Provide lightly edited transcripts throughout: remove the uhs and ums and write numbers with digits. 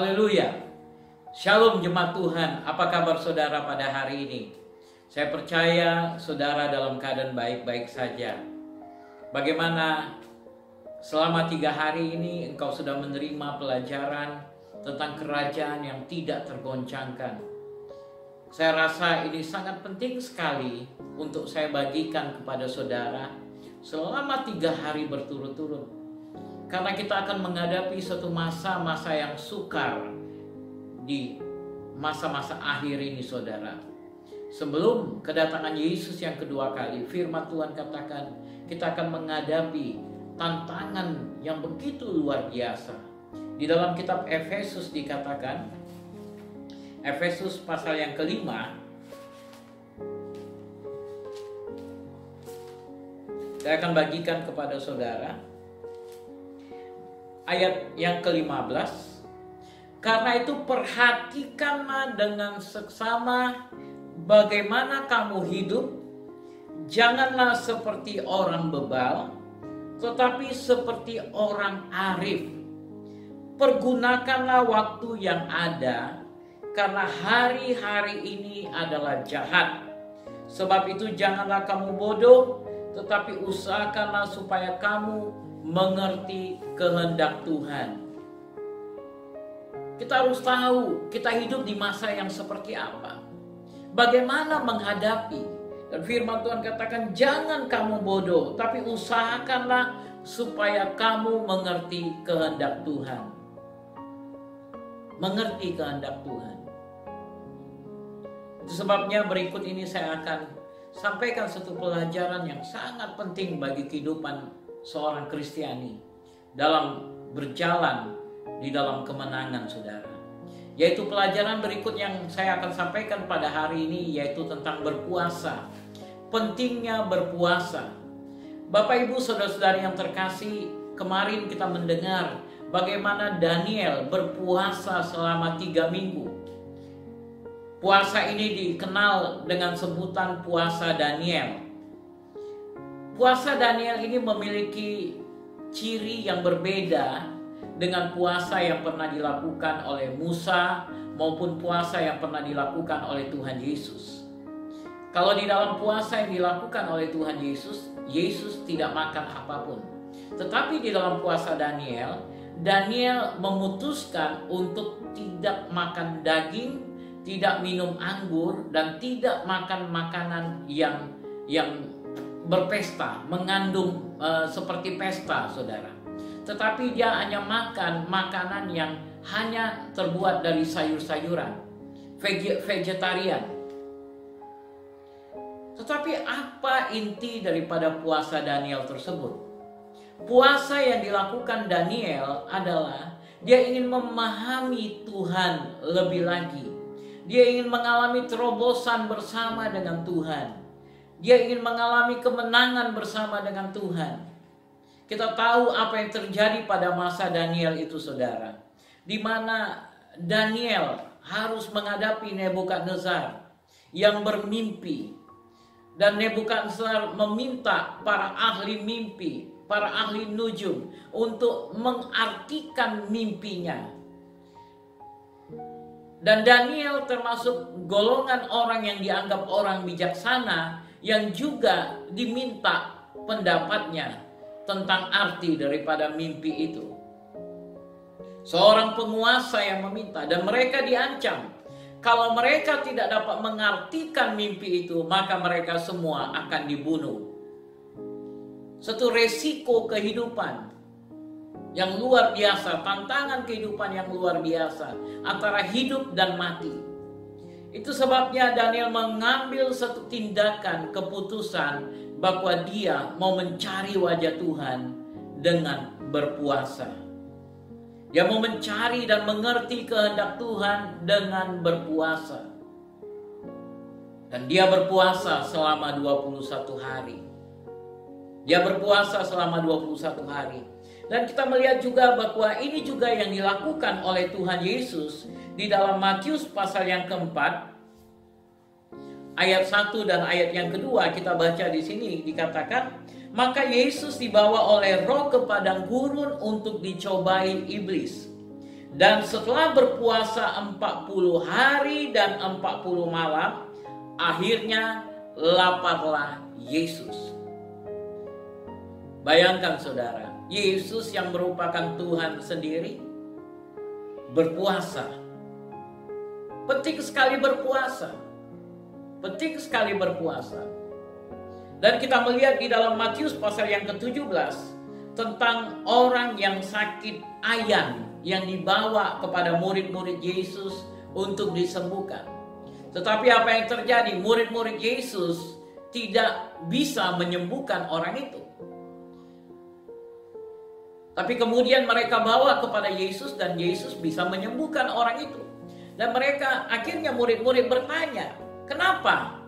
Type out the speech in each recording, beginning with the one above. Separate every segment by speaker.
Speaker 1: Haleluya. Shalom jemaat Tuhan. Apa kabar saudara pada hari ini? Saya percaya saudara dalam keadaan baik-baik saja. Bagaimana selama 3 hari ini engkau sudah menerima pelajaran tentang kerajaan yang tidak tergoncangkan? Saya rasa ini sangat penting sekali untuk saya bagikan kepada saudara selama 3 hari berturut-turut. Karena kita akan menghadapi suatu masa-masa yang sukar di masa-masa akhir ini saudara. Sebelum kedatangan Yesus yang kedua kali, firman Tuhan katakan kita akan menghadapi tantangan yang begitu luar biasa. Di dalam kitab Efesus dikatakan, Efesus pasal yang kelima, saya akan bagikan kepada saudara ayat yang ke-15. Karena itu perhatikanlah dengan seksama bagaimana kamu hidup. Janganlah seperti orang bebal, tetapi seperti orang arif. Pergunakanlah waktu yang ada, karena hari-hari ini adalah jahat. Sebab itu janganlah kamu bodoh, tetapi usahakanlah supaya kamu mengerti kehendak Tuhan. Kita harus tahu kita hidup di masa yang seperti apa, bagaimana menghadapi. Dan firman Tuhan katakan jangan kamu bodoh, tapi usahakanlah supaya kamu mengerti kehendak Tuhan. Mengerti kehendak Tuhan. Itu sebabnya berikut ini saya akan sampaikan satu pelajaran yang sangat penting bagi kehidupan seorang Kristiani dalam berjalan di dalam kemenangan saudara. Yaitu pelajaran berikut yang saya akan sampaikan pada hari ini, yaitu tentang berpuasa. Pentingnya berpuasa. Bapak Ibu saudara-saudari yang terkasih, kemarin kita mendengar bagaimana Daniel berpuasa selama 3 minggu. Puasa ini dikenal dengan sebutan puasa Daniel. Puasa Daniel ini memiliki ciri yang berbeda dengan puasa yang pernah dilakukan oleh Musa maupun puasa yang pernah dilakukan oleh Tuhan Yesus. Kalau di dalam puasa yang dilakukan oleh Tuhan Yesus, Yesus tidak makan apapun. Tetapi di dalam puasa Daniel, Daniel memutuskan untuk tidak makan daging, tidak minum anggur, dan tidak makan makanan yang berpesta, mengandung seperti pesta saudara. Tetapi dia hanya makan makanan yang hanya terbuat dari sayur-sayuran, vegetarian. Tetapi apa inti daripada puasa Daniel tersebut? Puasa yang dilakukan Daniel adalah dia ingin memahami Tuhan lebih lagi. Dia ingin mengalami terobosan bersama dengan Tuhan. Dia ingin mengalami kemenangan bersama dengan Tuhan. Kita tahu apa yang terjadi pada masa Daniel itu saudara. Di mana Daniel harus menghadapi Nebukadnezar yang bermimpi. Dan Nebukadnezar meminta para ahli mimpi, para ahli nujum untuk mengartikan mimpinya. Dan Daniel termasuk golongan orang yang dianggap orang bijaksana yang juga diminta pendapatnya tentang arti daripada mimpi itu. Seorang penguasa yang meminta, dan mereka diancam. Kalau mereka tidak dapat mengartikan mimpi itu, maka mereka semua akan dibunuh. Satu resiko kehidupan yang luar biasa, tantangan kehidupan yang luar biasa antara hidup dan mati. Itu sebabnya Daniel mengambil satu tindakan, keputusan bahwa dia mau mencari wajah Tuhan dengan berpuasa. Dia mau mencari dan mengerti kehendak Tuhan dengan berpuasa. Dan dia berpuasa selama 21 hari. Dia berpuasa selama 21 hari. Dan kita melihat juga bahwa ini juga yang dilakukan oleh Tuhan Yesus di dalam Matius pasal yang keempat, ayat 1 dan ayat yang kedua kita baca di sini dikatakan, maka Yesus dibawa oleh Roh ke padang gurun untuk dicobai iblis. Dan setelah berpuasa 40 hari dan 40 malam, akhirnya laparlah Yesus. Bayangkan saudara, Yesus yang merupakan Tuhan sendiri berpuasa. Penting sekali berpuasa. Penting sekali berpuasa. Dan kita melihat di dalam Matius pasal yang ke-17 tentang orang yang sakit ayan yang dibawa kepada murid-murid Yesus untuk disembuhkan. Tetapi apa yang terjadi? Murid-murid Yesus tidak bisa menyembuhkan orang itu. Tapi kemudian mereka bawa kepada Yesus dan Yesus bisa menyembuhkan orang itu. Dan mereka akhirnya murid-murid bertanya, kenapa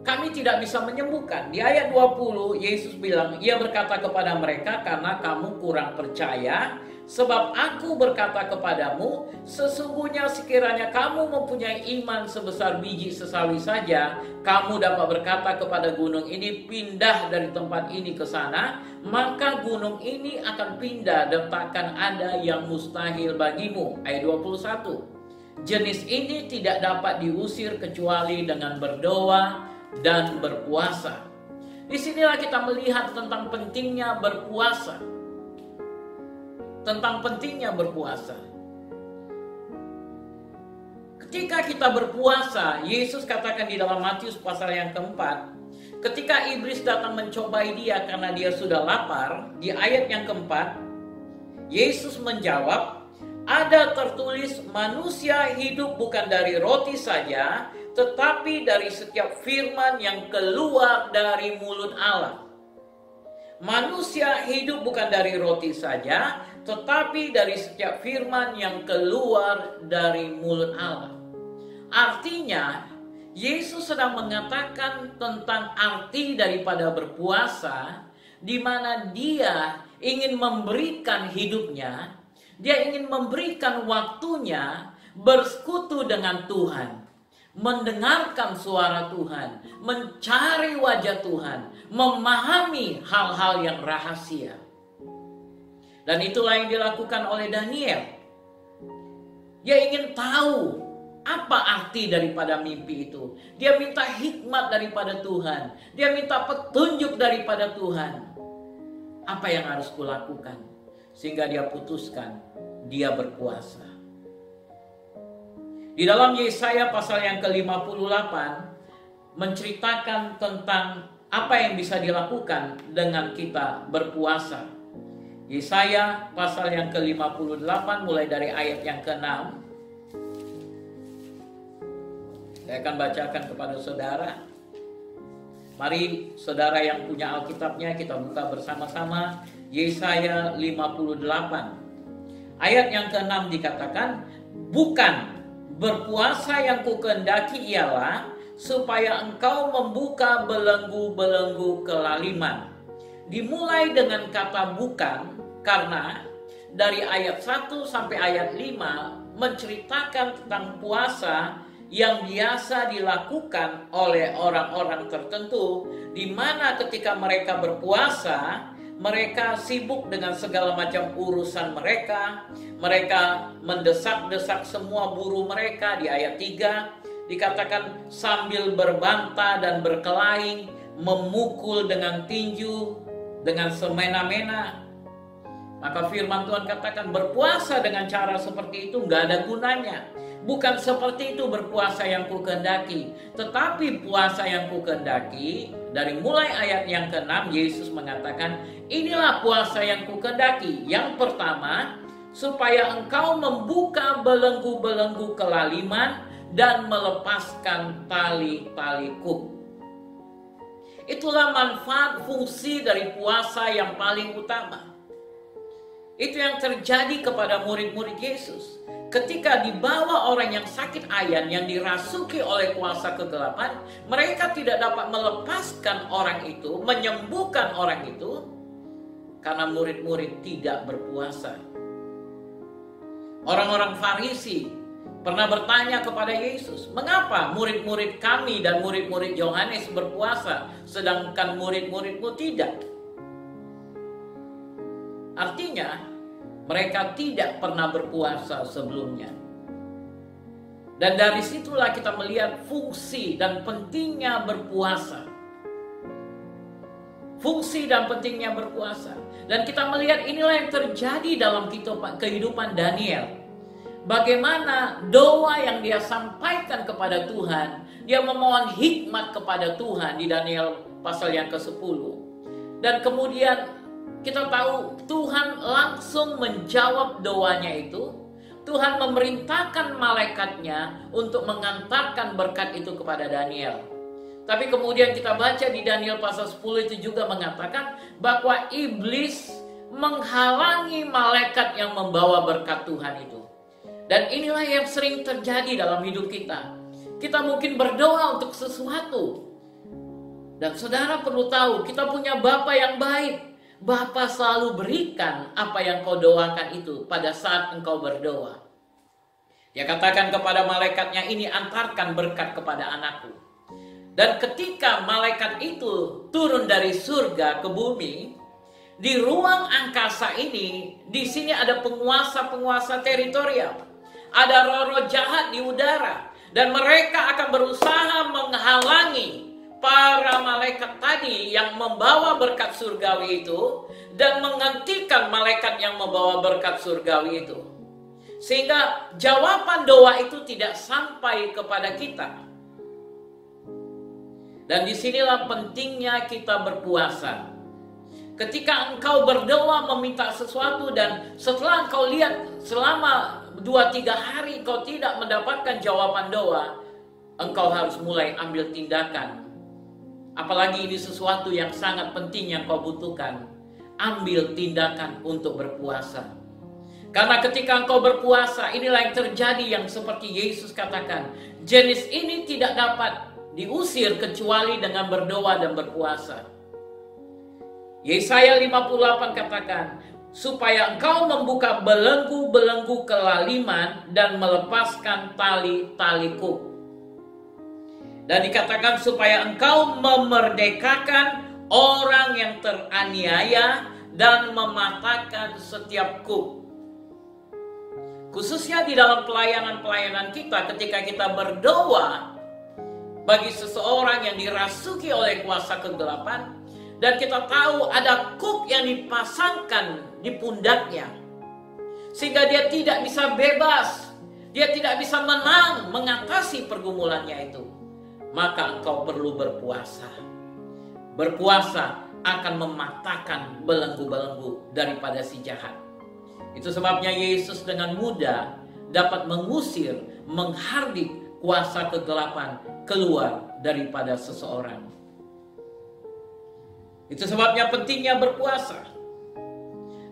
Speaker 1: kami tidak bisa menyembuhkan? Di ayat 20 Yesus bilang, ia berkata kepada mereka, karena kamu kurang percaya. Sebab aku berkata kepadamu, sesungguhnya sekiranya kamu mempunyai iman sebesar biji sesawi saja, kamu dapat berkata kepada gunung ini, pindah dari tempat ini ke sana, maka gunung ini akan pindah dan takkan ada yang mustahil bagimu. Ayat 21. Jenis ini tidak dapat diusir kecuali dengan berdoa dan berpuasa. Disinilah kita melihat tentang pentingnya berpuasa. Tentang pentingnya berpuasa. Ketika kita berpuasa, Yesus katakan di dalam Matius pasal yang keempat, ketika iblis datang mencobai dia karena dia sudah lapar, di ayat yang keempat, Yesus menjawab, ada tertulis manusia hidup bukan dari roti saja, tetapi dari setiap firman yang keluar dari mulut Allah. Manusia hidup bukan dari roti saja, tetapi dari setiap firman yang keluar dari mulut Allah. Artinya, Yesus sedang mengatakan tentang arti daripada berpuasa, di mana dia ingin memberikan hidupnya, dia ingin memberikan waktunya bersekutu dengan Tuhan, mendengarkan suara Tuhan, mencari wajah Tuhan, memahami hal-hal yang rahasia. Dan itulah yang dilakukan oleh Daniel. Dia ingin tahu apa arti daripada mimpi itu. Dia minta hikmat daripada Tuhan. Dia minta petunjuk daripada Tuhan. Apa yang harus kulakukan? Sehingga dia putuskan, dia berpuasa. Di dalam Yesaya pasal yang ke-58 menceritakan tentang apa yang bisa dilakukan dengan kita berpuasa. Yesaya pasal yang ke-58 mulai dari ayat yang ke-6. Saya akan bacakan kepada saudara. Mari saudara yang punya Alkitabnya kita buka bersama-sama. Yesaya 58. Ayat yang ke-6 dikatakan, bukan berpuasa yang kukehendaki ialah supaya engkau membuka belenggu-belenggu kelaliman. Dimulai dengan kata bukan, karena dari ayat 1 sampai ayat 5 menceritakan tentang puasa yang biasa dilakukan oleh orang-orang tertentu, di mana ketika mereka berpuasa, mereka sibuk dengan segala macam urusan mereka. Mereka mendesak-desak semua buruh mereka. Di ayat 3 dikatakan sambil berbantah dan berkelahi, memukul dengan tinju, dengan semena-mena. Maka firman Tuhan katakan berpuasa dengan cara seperti itu nggak ada gunanya. Bukan seperti itu berpuasa yang kukehendaki. Tetapi puasa yang kukehendaki, dari mulai ayat yang ke-6 Yesus mengatakan, inilah puasa yang kukehendaki. Yang pertama, supaya engkau membuka belenggu-belenggu kelaliman dan melepaskan tali-tali kuk. Itulah manfaat fungsi dari puasa yang paling utama. Itu yang terjadi kepada murid-murid Yesus. Ketika dibawa orang yang sakit ayan, yang dirasuki oleh kuasa kegelapan, mereka tidak dapat melepaskan orang itu, menyembuhkan orang itu, karena murid-murid tidak berpuasa. Orang-orang Farisi pernah bertanya kepada Yesus, mengapa murid-murid kami dan murid-murid Yohanes berpuasa, sedangkan murid-muridmu tidak? Artinya, Mereka tidak pernah berpuasa sebelumnya. Dan dari situlah kita melihat fungsi dan pentingnya berpuasa. Fungsi dan pentingnya berpuasa. Dan kita melihat inilah yang terjadi dalam kehidupan Daniel. Bagaimana doa yang dia sampaikan kepada Tuhan, dia memohon hikmat kepada Tuhan di Daniel pasal yang ke-10. Dan kemudian kita tahu Tuhan langsung menjawab doanya itu. Tuhan memerintahkan malaikatnya untuk mengantarkan berkat itu kepada Daniel. Tapi kemudian kita baca di Daniel pasal 10 itu juga mengatakan bahwa iblis menghalangi malaikat yang membawa berkat Tuhan itu. Dan inilah yang sering terjadi dalam hidup kita. Kita mungkin berdoa untuk sesuatu. Dan saudara perlu tahu, kita punya Bapa yang baik. Bapa selalu berikan apa yang kau doakan itu pada saat engkau berdoa. Dia katakan kepada malaikatnya, ini antarkan berkat kepada anakku. Dan ketika malaikat itu turun dari surga ke bumi, di ruang angkasa ini, di sini ada penguasa-penguasa teritorial. Ada roh-roh jahat di udara. Dan mereka akan berusaha menghalangi para malaikat tadi yang membawa berkat surgawi itu dan menghentikan malaikat yang membawa berkat surgawi itu. Sehingga jawaban doa itu tidak sampai kepada kita. Dan disinilah pentingnya kita berpuasa. Ketika engkau berdoa meminta sesuatu dan setelah engkau lihat selama 2-3 hari engkau tidak mendapatkan jawaban doa, engkau harus mulai ambil tindakan. Apalagi ini sesuatu yang sangat penting yang kau butuhkan. Ambil tindakan untuk berpuasa. Karena ketika engkau berpuasa, inilah yang terjadi yang seperti Yesus katakan. Jenis ini tidak dapat diusir kecuali dengan berdoa dan berpuasa. Yesaya 58 katakan, supaya engkau membuka belenggu-belenggu kelaliman dan melepaskan tali-tali kuk. Dan dikatakan supaya engkau memerdekakan orang yang teraniaya dan mematahkan setiap kuk. Khususnya di dalam pelayanan-pelayanan kita ketika kita berdoa bagi seseorang yang dirasuki oleh kuasa kegelapan. Dan kita tahu ada kuk yang dipasangkan di pundaknya. Sehingga dia tidak bisa bebas. Dia tidak bisa menang mengatasi pergumulannya itu. Maka engkau perlu berpuasa. Berpuasa akan mematahkan belenggu-belenggu daripada si jahat. Itu sebabnya Yesus dengan mudah dapat mengusir, menghardik kuasa kegelapan keluar daripada seseorang. Itu sebabnya pentingnya berpuasa.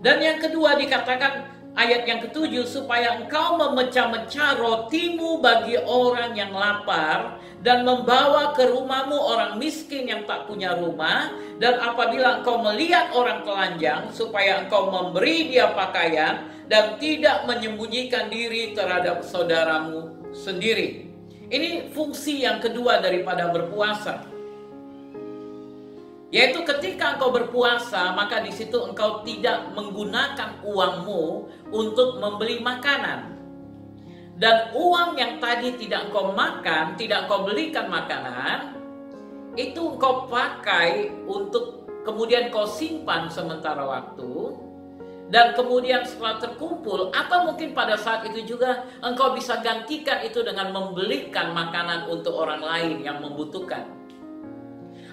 Speaker 1: Dan yang kedua dikatakan ayat yang ke-7, supaya engkau memecah-mecah rotimu bagi orang yang lapar dan membawa ke rumahmu orang miskin yang tak punya rumah. Dan apabila engkau melihat orang telanjang, supaya engkau memberi dia pakaian dan tidak menyembunyikan diri terhadap saudaramu sendiri. Ini fungsi yang kedua daripada berpuasa. Yaitu ketika engkau berpuasa, maka di situ engkau tidak menggunakan uangmu untuk membeli makanan. Dan uang yang tadi tidak engkau makan, tidak engkau belikan makanan, itu engkau pakai untuk kemudian kau simpan sementara waktu. Dan kemudian setelah terkumpul, atau mungkin pada saat itu juga engkau bisa gantikan itu dengan membelikan makanan untuk orang lain yang membutuhkan.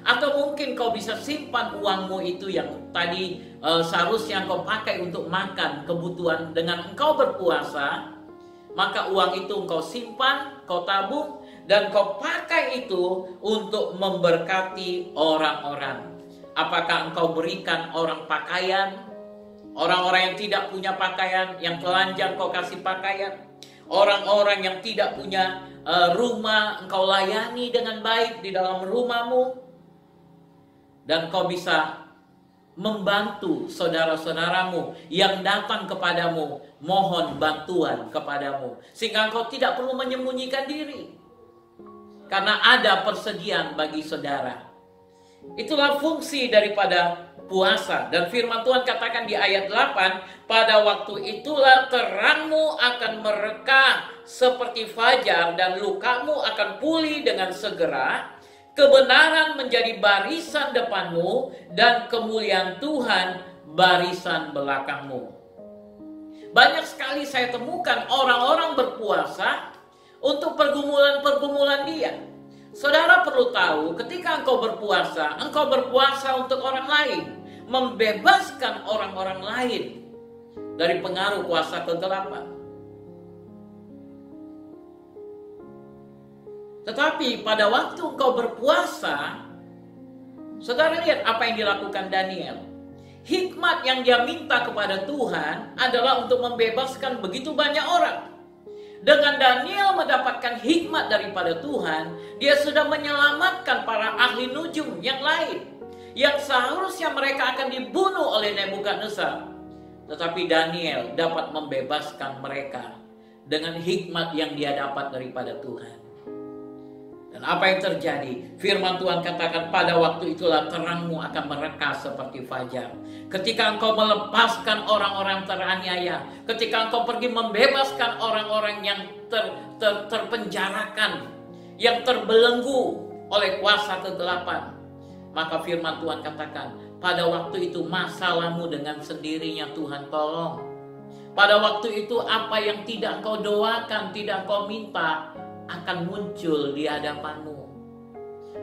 Speaker 1: Atau mungkin kau bisa simpan uangmu itu yang tadi seharusnya kau pakai untuk makan kebutuhan dengan engkau berpuasa. Maka uang itu engkau simpan, kau tabung, dan kau pakai itu untuk memberkati orang-orang. Apakah engkau berikan orang pakaian? Orang-orang yang tidak punya pakaian, yang telanjang kau kasih pakaian. Orang-orang yang tidak punya rumah, engkau layani dengan baik di dalam rumahmu. Dan kau bisa membantu saudara-saudaramu yang datang kepadamu, mohon bantuan kepadamu. Sehingga kau tidak perlu menyembunyikan diri. Karena ada persediaan bagi saudara. Itulah fungsi daripada berpuasa. Dan firman Tuhan katakan di ayat 8, pada waktu itulah terangmu akan mereka seperti fajar dan lukamu akan pulih dengan segera. Kebenaran menjadi barisan depanmu dan kemuliaan Tuhan barisan belakangmu. Banyak sekali saya temukan orang-orang berpuasa untuk pergumulan-pergumulan dia. Saudara perlu tahu, ketika engkau berpuasa untuk orang lain, membebaskan orang-orang lain dari pengaruh kuasa kegelapan. Tetapi pada waktu engkau berpuasa, saudara lihat apa yang dilakukan Daniel. Hikmat yang dia minta kepada Tuhan adalah untuk membebaskan begitu banyak orang. Dengan Daniel mendapatkan hikmat daripada Tuhan, dia sudah menyelamatkan para ahli nujum yang lain, yang seharusnya mereka akan dibunuh oleh Nebukadnezar. Tetapi Daniel dapat membebaskan mereka dengan hikmat yang dia dapat daripada Tuhan. Dan apa yang terjadi? Firman Tuhan katakan, pada waktu itulah terangmu akan mereka seperti fajar. Ketika engkau melepaskan orang-orang teraniaya, ketika engkau pergi membebaskan orang-orang yang terpenjarakan, yang terbelenggu oleh kuasa kegelapan, maka firman Tuhan katakan, pada waktu itu masalahmu dengan sendirinya Tuhan tolong. Pada waktu itu apa yang tidak engkau doakan, tidak engkau minta, akan muncul di hadapanmu.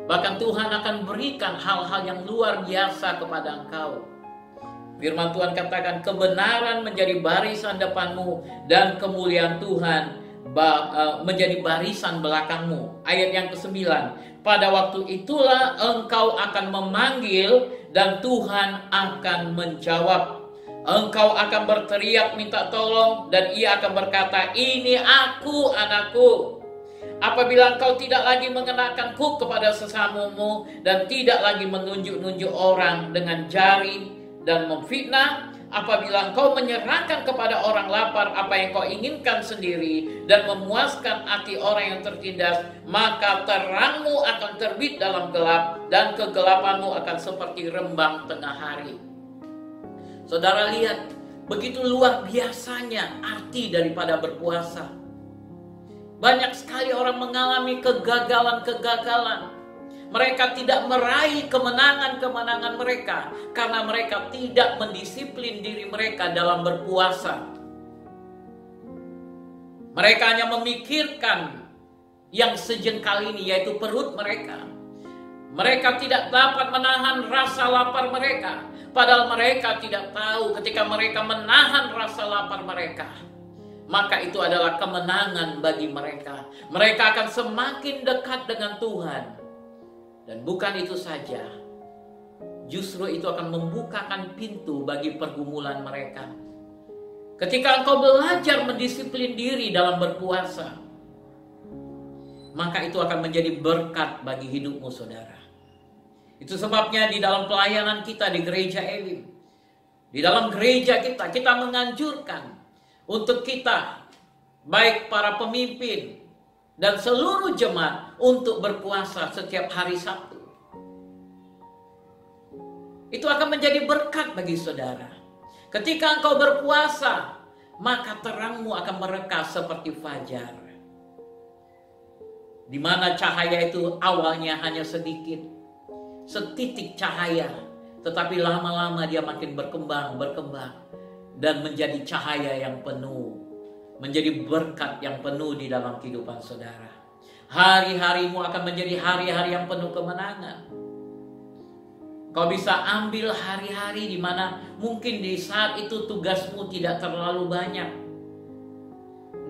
Speaker 1: Bahkan Tuhan akan berikan hal-hal yang luar biasa kepada engkau. Firman Tuhan katakan, kebenaran menjadi barisan depanmu dan kemuliaan Tuhan menjadi barisan belakangmu. Ayat yang ke-9, pada waktu itulah engkau akan memanggil dan Tuhan akan menjawab. Engkau akan berteriak minta tolong dan ia akan berkata, ini aku, anakku. Apabila engkau tidak lagi mengenakan kuk kepada sesamumu dan tidak lagi menunjuk-nunjuk orang dengan jari dan memfitnah, apabila engkau menyerahkan kepada orang lapar apa yang kau inginkan sendiri dan memuaskan hati orang yang tertindas, maka terangmu akan terbit dalam gelap dan kegelapanmu akan seperti rembang tengah hari. Saudara lihat, begitu luar biasanya arti daripada berpuasa. Banyak sekali orang mengalami kegagalan-kegagalan. Mereka tidak meraih kemenangan-kemenangan mereka karena mereka tidak mendisiplin diri mereka dalam berpuasa. Mereka hanya memikirkan yang sejengkal ini, yaitu perut mereka. Mereka tidak dapat menahan rasa lapar mereka, padahal mereka tidak tahu ketika mereka menahan rasa lapar mereka, maka itu adalah kemenangan bagi mereka. Mereka akan semakin dekat dengan Tuhan. Dan bukan itu saja, justru itu akan membukakan pintu bagi pergumulan mereka. Ketika engkau belajar mendisiplin diri dalam berpuasa, maka itu akan menjadi berkat bagi hidupmu, saudara. Itu sebabnya di dalam pelayanan kita di gereja Elim, di dalam gereja kita menganjurkan untuk kita, baik para pemimpin dan seluruh jemaat, untuk berpuasa setiap hari Sabtu. Itu akan menjadi berkat bagi saudara. Ketika engkau berpuasa, maka terangmu akan mereka seperti fajar, di mana cahaya itu awalnya hanya sedikit, setitik cahaya, tetapi lama-lama dia makin berkembang dan menjadi cahaya yang penuh, menjadi berkat yang penuh di dalam kehidupan saudara. Hari-harimu akan menjadi hari-hari yang penuh kemenangan. Kau bisa ambil hari-hari di mana mungkin di saat itu tugasmu tidak terlalu banyak.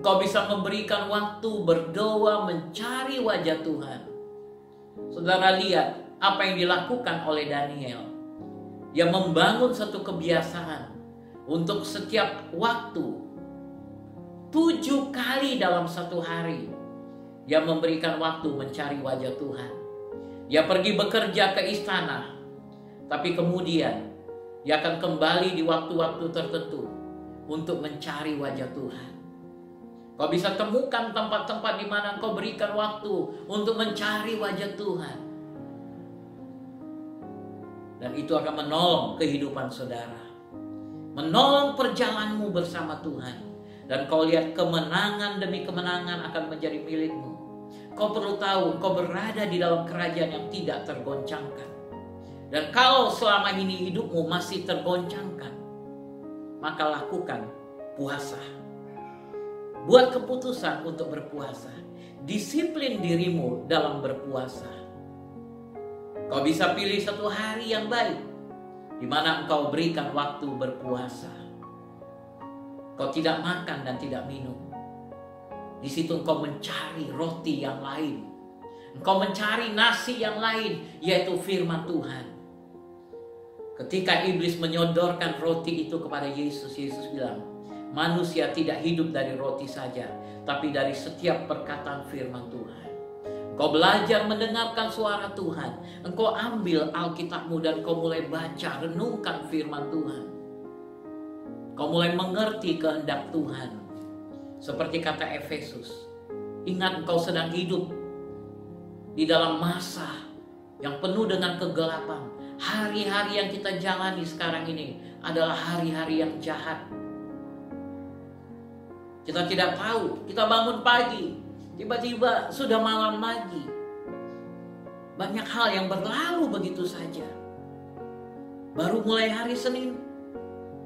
Speaker 1: Kau bisa memberikan waktu berdoa, mencari wajah Tuhan. Saudara lihat apa yang dilakukan oleh Daniel. Dia membangun satu kebiasaan untuk setiap waktu, 7 kali dalam satu hari, dia memberikan waktu mencari wajah Tuhan. Dia pergi bekerja ke istana, tapi kemudian dia akan kembali di waktu-waktu tertentu untuk mencari wajah Tuhan. Kau bisa temukan tempat-tempat di mana kau berikan waktu untuk mencari wajah Tuhan. Dan itu akan menolong kehidupan saudara, menolong perjalananmu bersama Tuhan. Dan kau lihat kemenangan demi kemenangan akan menjadi milikmu. Kau perlu tahu, kau berada di dalam kerajaan yang tidak tergoncangkan. Dan kalau selama ini hidupmu masih tergoncangkan, maka lakukan puasa. Buat keputusan untuk berpuasa. Disiplin dirimu dalam berpuasa. Kau bisa pilih satu hari yang baik, di mana engkau berikan waktu berpuasa. Kau tidak makan dan tidak minum. Di situ engkau mencari roti yang lain. Engkau mencari nasi yang lain, yaitu firman Tuhan. Ketika iblis menyodorkan roti itu kepada Yesus, Yesus bilang, manusia tidak hidup dari roti saja, tapi dari setiap perkataan firman Tuhan. Engkau belajar mendengarkan suara Tuhan. Engkau ambil Alkitabmu dan kau mulai baca, renungkan firman Tuhan. Kau mulai mengerti kehendak Tuhan. Seperti kata Efesus, ingat engkau sedang hidup di dalam masa yang penuh dengan kegelapan. Hari-hari yang kita jalani sekarang ini adalah hari-hari yang jahat. Kita tidak tahu, kita bangun pagi, tiba-tiba sudah malam lagi. Banyak hal yang berlalu begitu saja. Baru mulai hari Senin,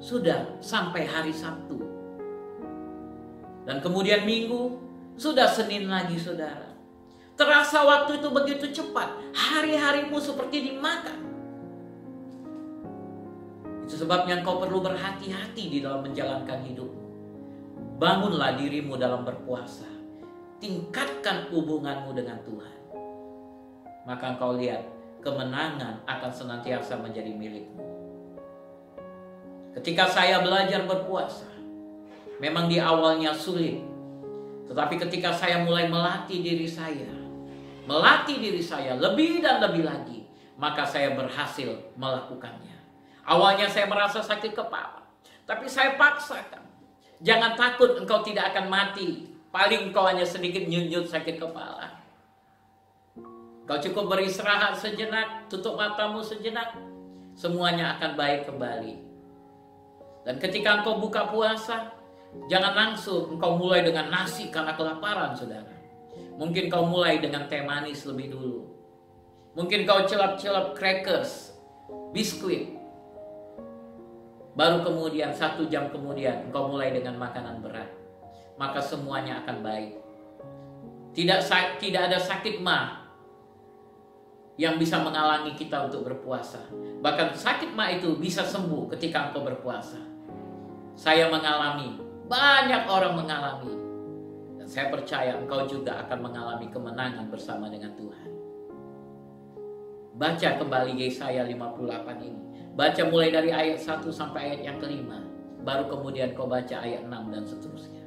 Speaker 1: sudah sampai hari Sabtu. Dan kemudian Minggu, sudah Senin lagi saudara. Terasa waktu itu begitu cepat. Hari-harimu seperti dimakan. Itu sebabnya engkau perlu berhati-hati di dalam menjalankan hidupmu. Bangunlah dirimu dalam berpuasa. Tingkatkan hubunganmu dengan Tuhan. Maka engkau lihat, kemenangan akan senantiasa menjadi milikmu. Ketika saya belajar berpuasa, memang di awalnya sulit. Tetapi ketika saya mulai melatih diri saya lebih dan lebih lagi, maka saya berhasil melakukannya. Awalnya saya merasa sakit kepala, tapi saya paksakan. Jangan takut, engkau tidak akan mati. Paling engkau hanya sedikit nyut-nyut sakit kepala. Kau cukup beristirahat sejenak, tutup matamu sejenak, semuanya akan baik kembali. Dan ketika engkau buka puasa, jangan langsung engkau mulai dengan nasi karena kelaparan, saudara. Mungkin kau mulai dengan teh manis lebih dulu. Mungkin kau celap-celap crackers, biskuit. Baru kemudian 1 jam kemudian engkau mulai dengan makanan berat. Maka semuanya akan baik. Tidak ada sakit mah yang bisa menghalangi kita untuk berpuasa. Bahkan sakit mah itu bisa sembuh ketika engkau berpuasa. Saya mengalami, banyak orang mengalami. Dan saya percaya engkau juga akan mengalami kemenangan bersama dengan Tuhan. Baca kembali Yesaya 58 ini. Baca mulai dari ayat 1 sampai ayat yang kelima. Baru kemudian kau baca ayat 6 dan seterusnya.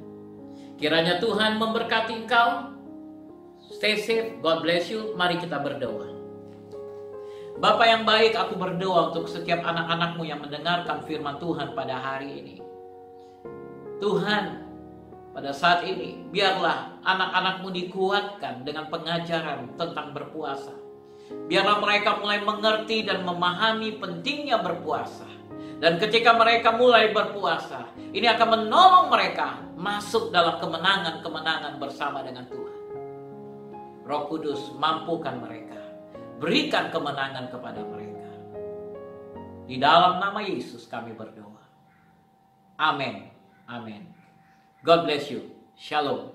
Speaker 1: Kiranya Tuhan memberkati engkau. Stay safe, God bless you. Mari kita berdoa. Bapa yang baik, aku berdoa untuk setiap anak-anakmu yang mendengarkan firman Tuhan pada hari ini. Tuhan, pada saat ini, biarlah anak-anakmu dikuatkan dengan pengajaran tentang berpuasa. Biarlah mereka mulai mengerti dan memahami pentingnya berpuasa. Dan ketika mereka mulai berpuasa, ini akan menolong mereka masuk dalam kemenangan-kemenangan bersama dengan Tuhan. Roh Kudus, mampukan mereka. Berikan kemenangan kepada mereka. Di dalam nama Yesus kami berdoa. Amin. Amin. God bless you. Shalom.